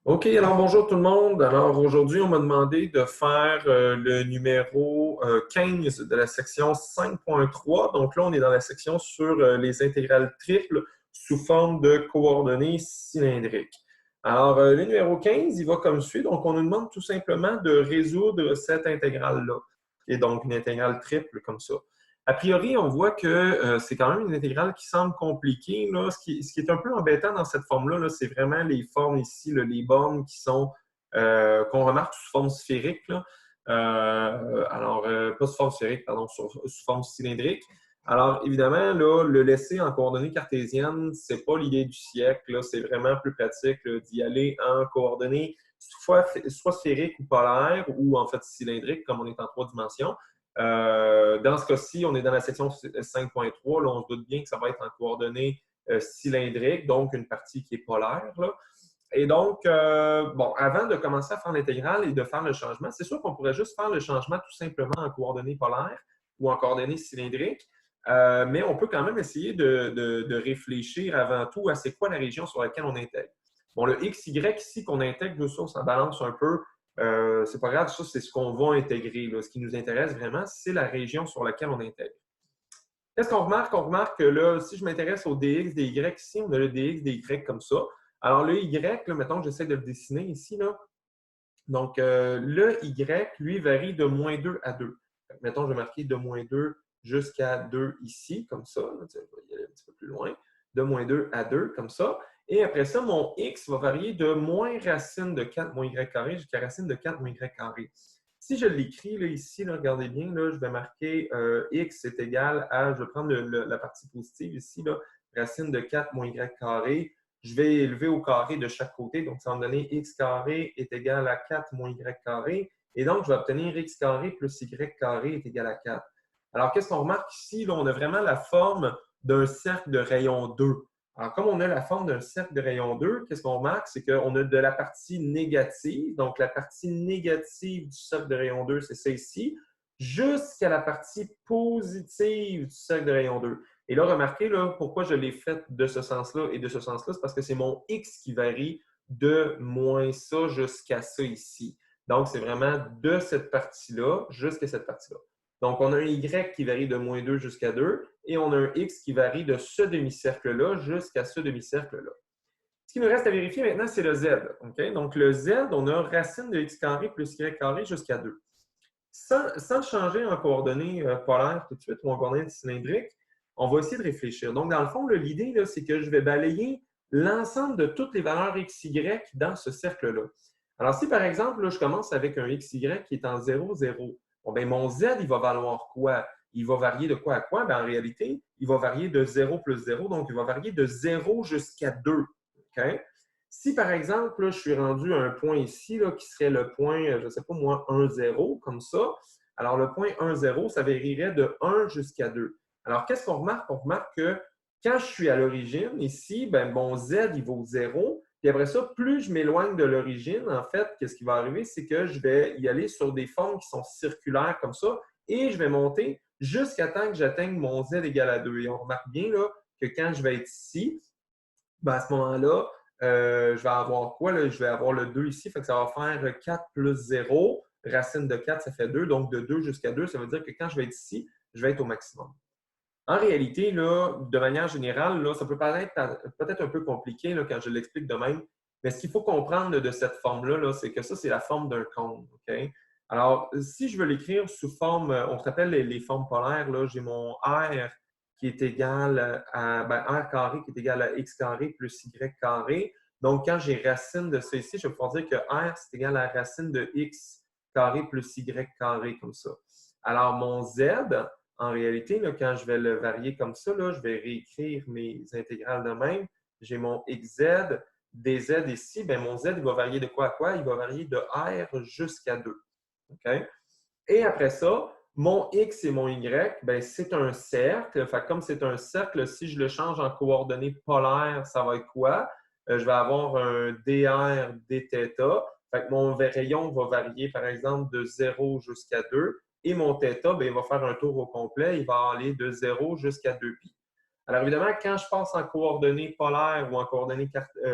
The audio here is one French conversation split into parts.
OK, alors bonjour tout le monde. Alors aujourd'hui, on m'a demandé de faire le numéro 15 de la section 5.3. Donc là, on est dans la section sur les intégrales triples sous forme de coordonnées cylindriques. Alors, le numéro 15, il va comme suit. Donc, on nous demande tout simplement de résoudre cette intégrale-là, qui est donc une intégrale triple comme ça. A priori, on voit que c'est quand même une intégrale qui semble compliquée, là. Ce qui est un peu embêtant dans cette forme-là, -là, c'est vraiment les formes ici, là, les bornes qui sont qu'on remarque sous forme sphérique, là. Pas sous forme sphérique, pardon, sous forme cylindrique. Alors, évidemment, là, le laisser en coordonnées cartésiennes, c'est pas l'idée du siècle, là. C'est vraiment plus pratique d'y aller en coordonnées soit sphériques ou polaires, ou en fait cylindriques, comme on est en 3 dimensions. Dans ce cas-ci, on est dans la section 5.3. Là, on se doute bien que ça va être en coordonnées cylindriques, donc une partie qui est polaire, là. Et donc, bon, avant de commencer à faire l'intégrale et de faire le changement, c'est sûr qu'on pourrait juste faire le changement tout simplement en coordonnées polaires ou en coordonnées cylindriques, mais on peut quand même essayer de réfléchir avant tout à c'est quoi la région sur laquelle on intègre. Bon, le x, y ici qu'on intègre, ça balance un peu. C'est pas grave, ça, c'est ce qu'on va intégrer, là. Ce qui nous intéresse vraiment, c'est la région sur laquelle on intègre. Qu'est-ce qu'on remarque? On remarque que là, si je m'intéresse au dx, dy ici, on a le dx, dy comme ça. Alors, le y, là, mettons que j'essaie de le dessiner ici, là. Donc, le y, lui, varie de -2 à 2. Mettons, je vais marquer de -2 jusqu'à 2 ici, comme ça. Là, je vais y aller un petit peu plus loin. De -2 à 2, comme ça. Et après ça, mon x va varier de moins racine de 4 moins y carré jusqu'à racine de 4 moins y carré. Si je l'écris là, ici, là, regardez bien, là, je vais marquer x est égal à, je vais prendre la partie positive ici, là, racine de 4 moins y carré. Je vais élever au carré de chaque côté. Donc, ça va me donner x carré est égal à 4 moins y carré. Et donc, je vais obtenir x carré plus y carré est égal à 4. Alors, qu'est-ce qu'on remarque ici? Là, on a vraiment la forme d'un cercle de rayon 2. Alors, comme on a la forme d'un cercle de rayon 2, qu'est-ce qu'on remarque? C'est qu'on a de la partie négative. Donc, la partie négative du cercle de rayon 2, c'est ça ici, jusqu'à la partie positive du cercle de rayon 2. Et là, remarquez là, pourquoi je l'ai fait de ce sens-là et de ce sens-là, c'est parce que c'est mon x qui varie de moins ça jusqu'à ça ici. Donc, c'est vraiment de cette partie-là jusqu'à cette partie-là. Donc, on a un y qui varie de -2 jusqu'à 2 et on a un x qui varie de ce demi-cercle-là jusqu'à ce demi-cercle-là. Ce qui nous reste à vérifier maintenant, c'est le z. Okay? Donc, le z, on a racine de x carré plus y carré jusqu'à 2. Sans changer en coordonnées polaires tout de suite ou en coordonnées cylindriques, on va essayer de réfléchir. Donc, dans le fond, l'idée, c'est que je vais balayer l'ensemble de toutes les valeurs xy dans ce cercle-là. Alors, si par exemple, là, je commence avec un xy qui est en 0, 0, bon, ben, mon z, il va valoir quoi? Il va varier de quoi à quoi? Ben, en réalité, il va varier de 0 plus 0, donc il va varier de 0 jusqu'à 2. Okay? Si, par exemple, là, je suis rendu à un point ici, là, qui serait le point, je ne sais pas moi, 1, 0, comme ça, alors le point 1, 0, ça varierait de 1 jusqu'à 2. Alors, qu'est-ce qu'on remarque? On remarque que quand je suis à l'origine, ici, ben, mon z, il vaut 0. Puis après ça, plus je m'éloigne de l'origine, en fait, qu'est-ce qui va arriver? C'est que je vais y aller sur des formes qui sont circulaires comme ça et je vais monter jusqu'à temps que j'atteigne mon z égal à 2. Et on remarque bien là, que quand je vais être ici, ben, à ce moment-là, je vais avoir quoi? Là? Je vais avoir le 2 ici, fait que ça va faire 4 plus 0. Racine de 4, ça fait 2. Donc, de 2 jusqu'à 2, ça veut dire que quand je vais être ici, je vais être au maximum. En réalité, là, de manière générale, là, ça peut paraître peut-être un peu compliqué là, quand je l'explique de même, mais ce qu'il faut comprendre de cette forme-là, -là, c'est que ça, c'est la forme d'un cône. Okay? Alors, si je veux l'écrire sous forme, on se rappelle les formes polaires, j'ai mon R qui est égal à R carré qui est égal à X carré plus Y carré. Donc, quand j'ai racine de ça ici, je vais pouvoir dire que R, c'est égal à la racine de X carré plus Y carré, comme ça. Alors, mon Z, en réalité, là, quand je vais le varier comme ça, là, je vais réécrire mes intégrales de même. J'ai mon xz, dz ici, bien, mon z, il va varier de quoi à quoi? Il va varier de r jusqu'à 2. Okay? Et après ça, mon x et mon y, bien, c'est un cercle. Fait, comme c'est un cercle, si je le change en coordonnées polaires, ça va être quoi? Je vais avoir un dr dθ. Fait que mon rayon va varier, par exemple, de 0 jusqu'à 2. Et mon θ, bien, il va faire un tour au complet. Il va aller de 0 jusqu'à 2π. Alors évidemment, quand je passe en coordonnées polaires ou en coordonnées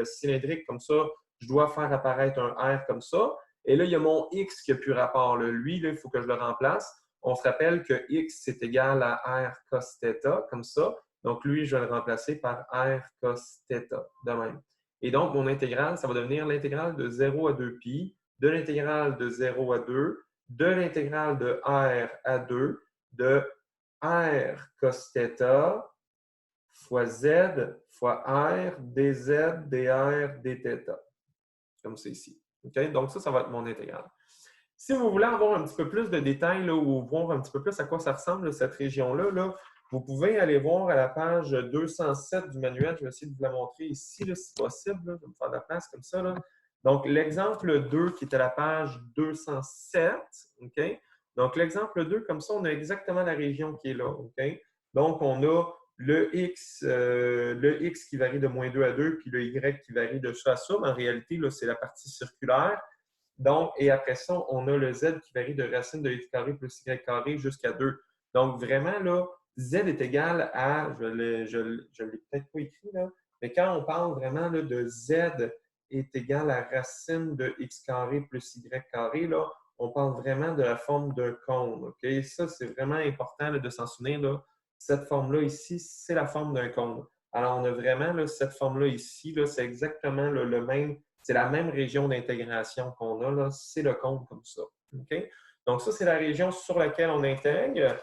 cylindriques comme ça, je dois faire apparaître un R comme ça. Et là, il y a mon X qui n'a plus rapport. Là. Lui, là, il faut que je le remplace. On se rappelle que X, c'est égal à R cos θ, comme ça. Donc, lui, je vais le remplacer par R cos θ, de même. Et donc, mon intégrale, ça va devenir l'intégrale de 0 à 2pi, de l'intégrale de 0 à 2, de l'intégrale de R à 2, de R cos θ fois Z fois R dz dr dθ. Comme c'est ici. Okay? Donc, ça va être mon intégrale. Si vous voulez avoir un petit peu plus de détails là, ou voir un petit peu plus à quoi ça ressemble, cette région-là, là, vous pouvez aller voir à la page 207 du manuel. Je vais essayer de vous la montrer ici, là, si possible. Là. Je vais me faire de la place comme ça. Là. Donc, l'exemple 2 qui est à la page 207. Okay? Donc, l'exemple 2, comme ça, on a exactement la région qui est là. Okay? Donc, on a le X qui varie de moins 2 à 2, puis le Y qui varie de ça à ça. Mais en réalité, c'est la partie circulaire. Donc, et après ça, on a le Z qui varie de racine de x carré plus y carré jusqu'à 2. Donc, vraiment, là, Z est égal à, je ne l'ai peut-être pas écrit, là, mais quand on parle vraiment là, de Z est égal à racine de x carré plus y carré, là, on parle vraiment de la forme d'un cône. Okay? Ça, c'est vraiment important là, de s'en souvenir. Là. Cette forme-là ici, c'est la forme d'un cône. Alors, on a vraiment là, cette forme-là ici, là, c'est exactement là, le même. C'est la même région d'intégration qu'on a, là, c'est le cône comme ça. Okay? Donc, ça, c'est la région sur laquelle on intègre.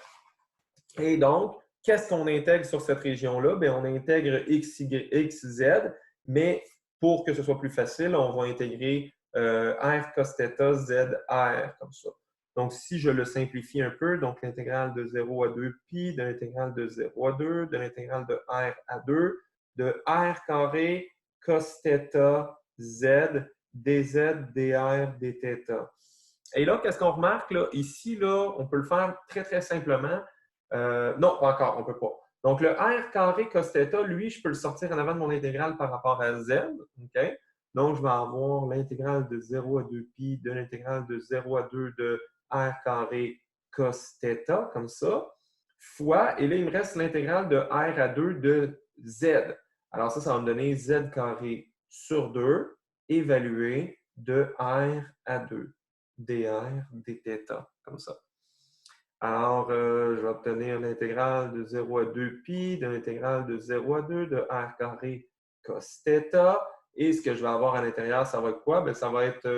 Et donc, qu'est-ce qu'on intègre sur cette région-là? Bien, on intègre x, y, x, z, mais pour que ce soit plus facile, on va intégrer r cos θ, z, r, comme ça. Donc, si je le simplifie un peu, donc l'intégrale de 0 à 2pi, de l'intégrale de 0 à 2, de l'intégrale de r à 2, de r carré cos θ, z, dz, dr, dθ. Et là, qu'est-ce qu'on remarque? Là? Ici, là, on peut le faire très, très simplement. Non, pas encore, on ne peut pas. Donc, le r carré cos θ, lui, je peux le sortir en avant de mon intégrale par rapport à z. Okay? Donc, je vais avoir l'intégrale de 0 à 2pi de l'intégrale de 0 à 2 de r carré cos θ, comme ça, fois, et là, il me reste l'intégrale de r à 2 de z. Alors, ça va me donner z carré sur 2, évalué de r à 2, dr, dθ, comme ça. Alors, je vais obtenir l'intégrale de 0 à 2pi, de l'intégrale de 0 à 2 de r carré cos θ. Et ce que je vais avoir à l'intérieur, ça va être quoi? Bien, ça va être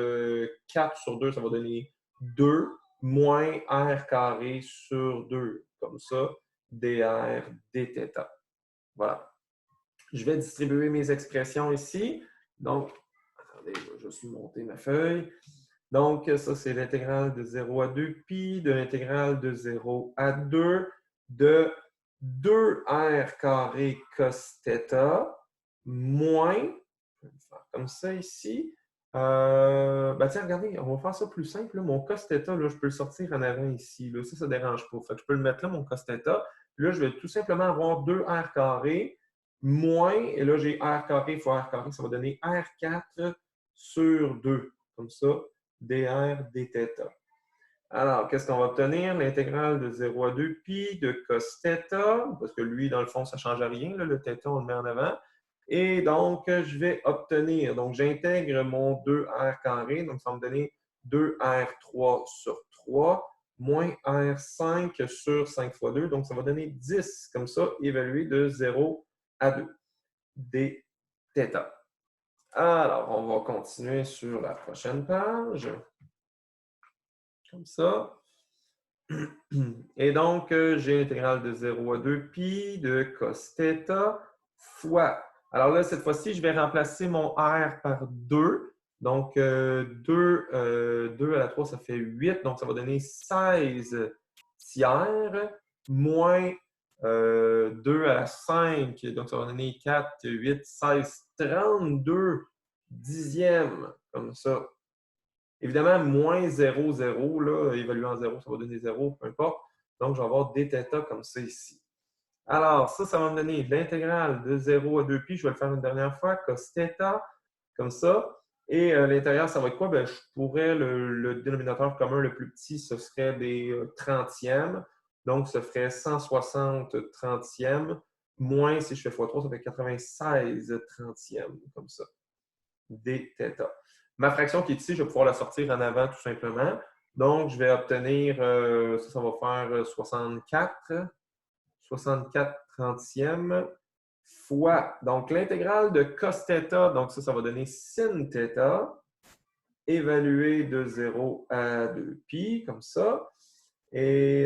4 sur 2, ça va donner 2 moins r carré sur 2, comme ça, dr dθ. Voilà. Je vais distribuer mes expressions ici. Donc, attendez, je vais juste monter ma feuille. Donc, ça, c'est l'intégrale de 0 à 2pi, de l'intégrale de 0 à 2, de 2r carré cos θ, moins, je vais le faire comme ça ici. Ben tiens, regardez, on va faire ça plus simple. Là. Mon cos θ, là, je peux le sortir en avant ici. Là. Ça ne dérange pas. Fait que je peux le mettre là, mon cos θ. Puis là, je vais tout simplement avoir 2r carré moins, et là, j'ai r carré fois r carré, ça va donner r4 sur 2, comme ça, dr dθ. Alors, qu'est-ce qu'on va obtenir? L'intégrale de 0 à 2pi de cos θ, parce que lui, dans le fond, ça ne change rien, là, le θ, on le met en avant. Et donc, je vais obtenir, donc j'intègre mon 2r carré, donc ça va me donner 2r3 sur 3, moins r5 sur 5 fois 2, donc ça va donner 10, comme ça, évalué de 0 à 2, dθ. Alors, on va continuer sur la prochaine page. Comme ça. Et donc, j'ai l'intégrale de 0 à 2pi de cos θ fois. Alors là, cette fois-ci, je vais remplacer mon r par 2. Donc, 2 à la 3, ça fait 8. Donc, ça va donner 16 tiers moins 2 à la 5. Donc, ça va donner 4, 8, 16, 32 dixièmes. Comme ça. Évidemment, moins 0, 0, là, évalué en 0, ça va donner 0, peu importe. Donc, je vais avoir dθ comme ça ici. Alors, ça va me donner l'intégrale de 0 à 2pi. Je vais le faire une dernière fois. Cos θ, comme ça. Et l'intérieur, ça va être quoi? Bien, je pourrais, le dénominateur commun le plus petit, ce serait des 30e. Donc, ce ferait 160 30e moins, si je fais x3, ça fait 96 trentièmes, comme ça, dθ. Ma fraction qui est ici, je vais pouvoir la sortir en avant tout simplement. Donc, je vais obtenir, ça va faire 64 trentièmes fois, donc l'intégrale de cos θ, donc ça va donner sin θ, évalué de 0 à 2π, comme ça. Et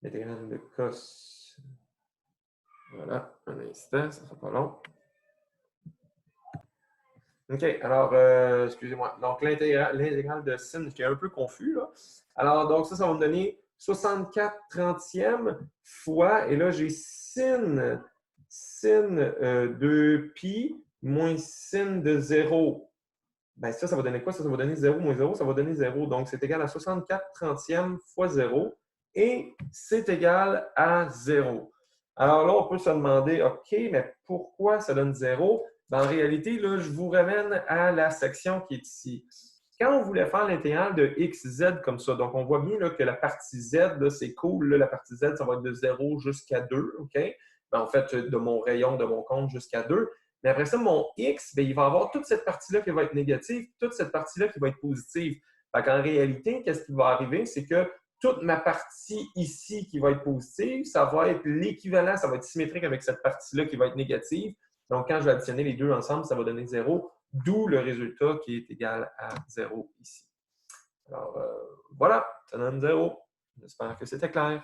l'intégrale de cos, voilà, un instant, ça ne sera pas long. OK, alors, excusez-moi. Donc, l'intégrale de sin, j'étais un peu confus, là. Alors, donc, ça va me donner 64 trentièmes fois, et là, j'ai sin 2π moins sin de 0. Bien, ça va donner quoi? Ça va donner 0 moins 0, ça va donner 0. Donc, c'est égal à 64 trentièmes fois 0, et c'est égal à 0. Alors là, on peut se demander, OK, mais pourquoi ça donne 0? En réalité, là, je vous ramène à la section qui est ici. Quand on voulait faire l'intégrale de xz comme ça, donc on voit bien là, que la partie z, c'est cool. Là, la partie z, ça va être de 0 jusqu'à 2. OK? En fait, de mon rayon, de mon compte jusqu'à 2. Mais après ça, mon x, bien, il va avoir toute cette partie-là qui va être négative, toute cette partie-là qui va être positive. En réalité, qu'est-ce qui va arriver? C'est que toute ma partie ici qui va être positive, ça va être l'équivalent, ça va être symétrique avec cette partie-là qui va être négative. Donc, quand je vais additionner les deux ensemble, ça va donner 0, d'où le résultat qui est égal à 0 ici. Alors, voilà, ça donne 0. J'espère que c'était clair.